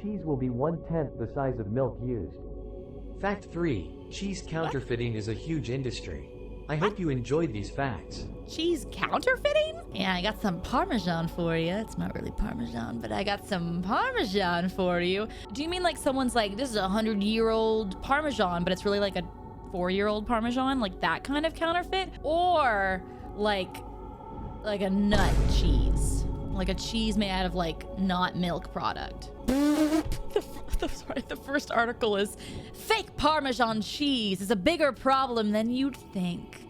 cheese will be 1/10 the size of milk used. Fact 3. Cheese counterfeiting is a huge industry. I hope you enjoyed these facts. Cheese counterfeiting? Yeah, I got some Parmesan for you. It's not really Parmesan, but I got some Parmesan for you. Do you mean like someone's like, this is a 100-year-old Parmesan, but it's really like a 4-year-old Parmesan? Like that kind of counterfeit? Or like a nut cheese? Like a cheese made out of like not milk product. Sorry, the first article is fake Parmesan cheese is a bigger problem than you'd think.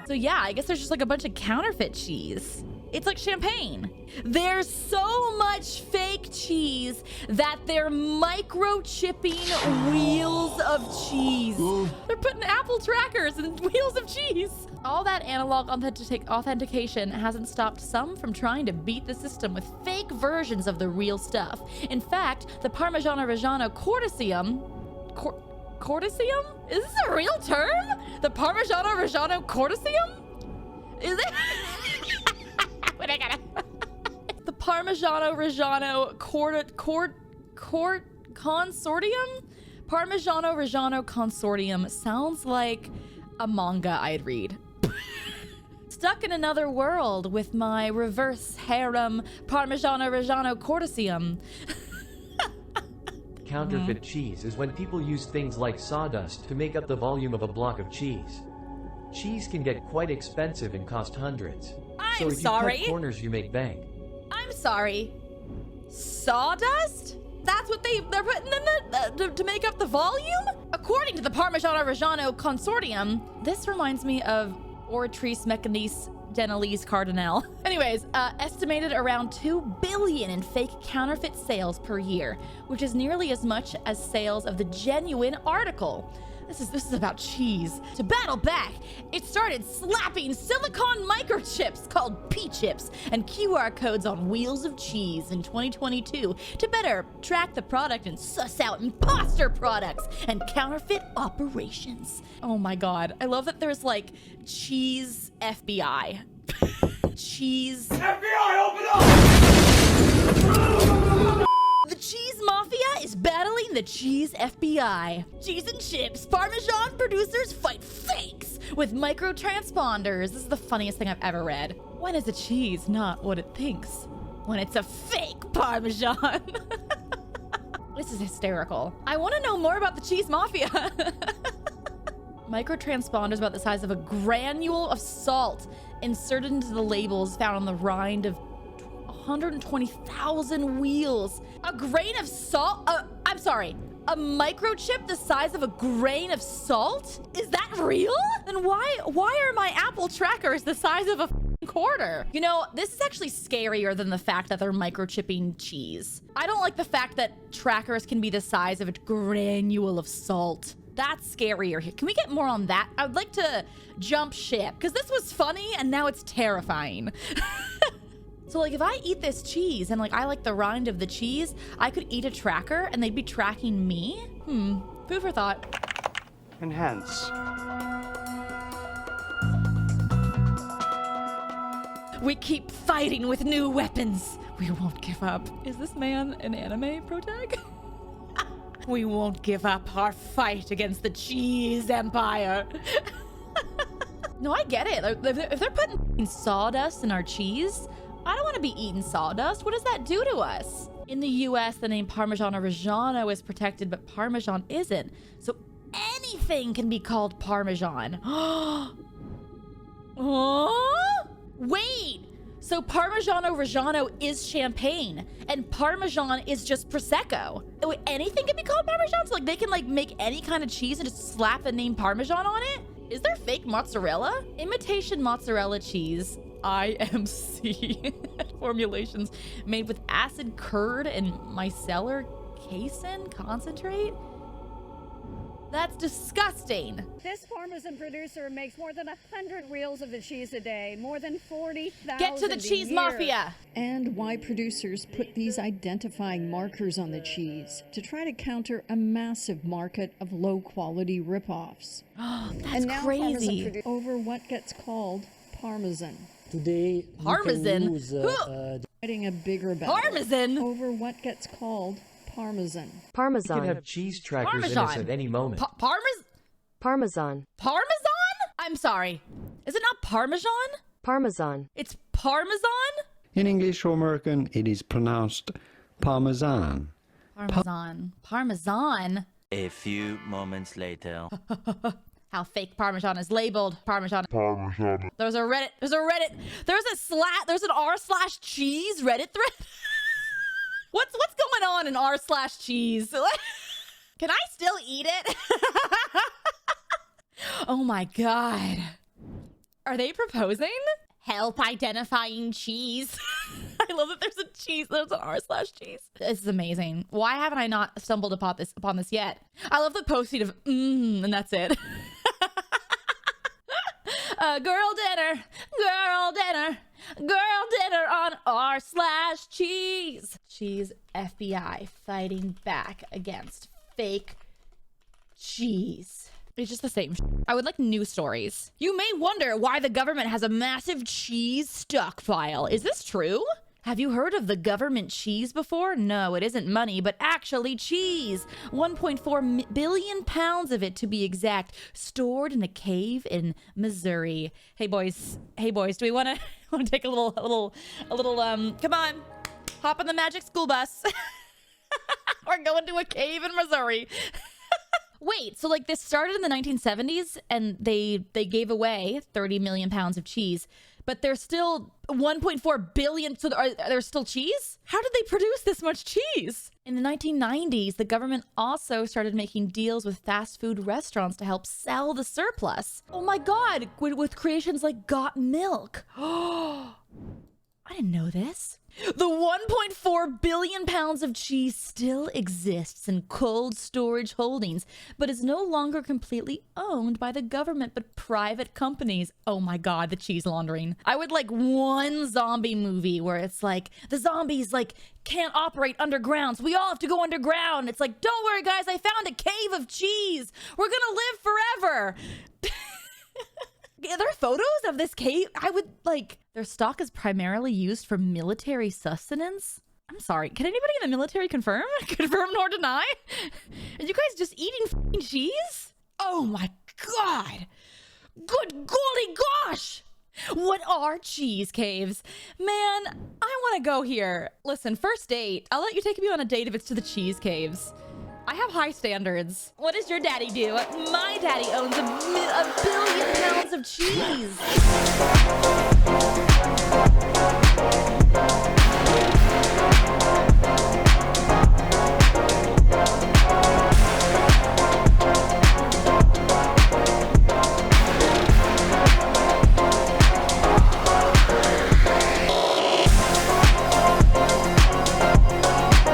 So yeah, I guess there's just like a bunch of counterfeit cheese. It's like champagne. There's so much fake cheese that they're microchipping wheels of cheese. They're putting Apple trackers in wheels of cheese. All that analog authentication hasn't stopped some from trying to beat the system with fake versions of the real stuff. In fact, the Parmigiano-Reggiano Corticium? Is this a real term? The Parmigiano-Reggiano Corticium? Is it? Wait, I gotta... The Parmigiano-Reggiano Consortium? Parmigiano-Reggiano Consortium sounds like a manga I'd read. Stuck in another world with my reverse harem Parmigiano-Reggiano Corticium. Counterfeit cheese is when people use things like sawdust to make up the volume of a block of cheese. Cheese can get quite expensive and cost hundreds. So if you cut corners, you make bank. I'm sorry. Sawdust? That's what they're putting in to make up the volume? According to the Parmigiano-Reggiano Consortium, this reminds me of Oratrice Mechanis Denalise Cardinal. Anyways, estimated around 2 billion in fake counterfeit sales per year, which is nearly as much as sales of the genuine article. This is about cheese. To battle back, it started slapping silicon microchips called P-chips and QR codes on wheels of cheese in 2022 to better track the product and suss out imposter products and counterfeit operations. Oh my God, I love that there's like cheese FBI. Cheese FBI, open up! The cheese mafia is battling the cheese FBI. Cheese and chips, Parmesan producers fight fakes with microtransponders. This is the funniest thing I've ever read. When is a cheese not what it thinks? When it's a fake Parmesan. This is hysterical. I want to know more about the cheese mafia. Microtransponders about the size of a granule of salt inserted into the labels found on the rind of 120,000 wheels. A grain of salt? I'm sorry. A microchip the size of a grain of salt? Is that real? Then why are my Apple trackers the size of a quarter? You know, this is actually scarier than the fact that they're microchipping cheese. I don't like the fact that trackers can be the size of a granule of salt. That's scarier here. Can we get more on that? I would like to jump ship because this was funny and now it's terrifying. So like if I eat this cheese and like I like the rind of the cheese, I could eat a tracker and they'd be tracking me? Food for thought. Enhance. We keep fighting with new weapons. We won't give up. Is this man an anime protag? We won't give up our fight against the cheese empire. No, I get it. If they're putting sawdust in our cheese, I don't want to be eating sawdust. What does that do to us? In the US, the name Parmigiano-Reggiano is protected, but Parmesan isn't. So anything can be called Parmesan. Oh? Wait! So Parmigiano-Reggiano is champagne, and Parmesan is just Prosecco. Wait, anything can be called Parmesan? So like they can like make any kind of cheese and just slap the name Parmesan on it? Is there fake mozzarella? Imitation mozzarella cheese, IMC, formulations made with acid curd and micellar casein concentrate? That's disgusting. This Parmesan producer makes more than 100 reels of the cheese a day, more than 40,000 Get to the cheese mafia. And why producers put these identifying markers on the cheese to try to counter a massive market of low-quality rip-offs. Oh, that's and now crazy. over what gets called Parmesan. Today, Parmesan? you can use, Fighting a bigger battle Parmesan? over what gets called parmesan. You can Parmesan. have cheese trackers in Parmesan. us at any moment. Parmesan. Parmesan? I'm sorry. Is it not Parmesan? Parmesan. It's Parmesan? In English or American, it is pronounced parmesan. Parmesan. A few moments later. How fake Parmesan is labeled. Parmesan. There's an r/cheese Reddit thread. What's going on in r/cheese? Can I still eat it? Oh my god. Are they proposing? Help identifying cheese. I love that there's an r/cheese. This is amazing. Why haven't I not stumbled upon this yet? I love the post-it of and that's it. Girl dinner on r/cheese. Cheese FBI fighting back against fake cheese. It's just the same. I would like news stories. You may wonder why the government has a massive cheese stockpile. Is this true? Have you heard of the government cheese before? No, it isn't money, but actually cheese. 1.4 billion pounds of it, to be exact, stored in a cave in Missouri. Hey boys, do we want to take a little? Come on, hop on the magic school bus. We're going to a cave in Missouri. Wait, so like this started in the 1970s and they gave away 30 million pounds of cheese, but there's still 1.4 billion. So there's still cheese? How did they produce this much cheese? In the 1990s, the government also started making deals with fast food restaurants to help sell the surplus. Oh my God, with creations like Got Milk. Oh, I didn't know this. The 1.4 billion pounds of cheese still exists in cold storage holdings, but is no longer completely owned by the government, but private companies. Oh my God, the cheese laundering. I would like one zombie movie where it's like, the zombies like can't operate underground, so we all have to go underground. It's like, don't worry guys, I found a cave of cheese. We're gonna live forever. Are there photos of this cave? I would like, their stock is primarily used for military sustenance. I'm sorry, can anybody in the military confirm? Confirm nor deny? Are you guys just eating f***ing cheese? Oh my God. Good golly gosh. What are cheese caves? Man, I want to go here. Listen, first date. I'll let you take me on a date if it's to the cheese caves. I have high standards. What does your daddy do? My daddy owns a billion pounds of cheese.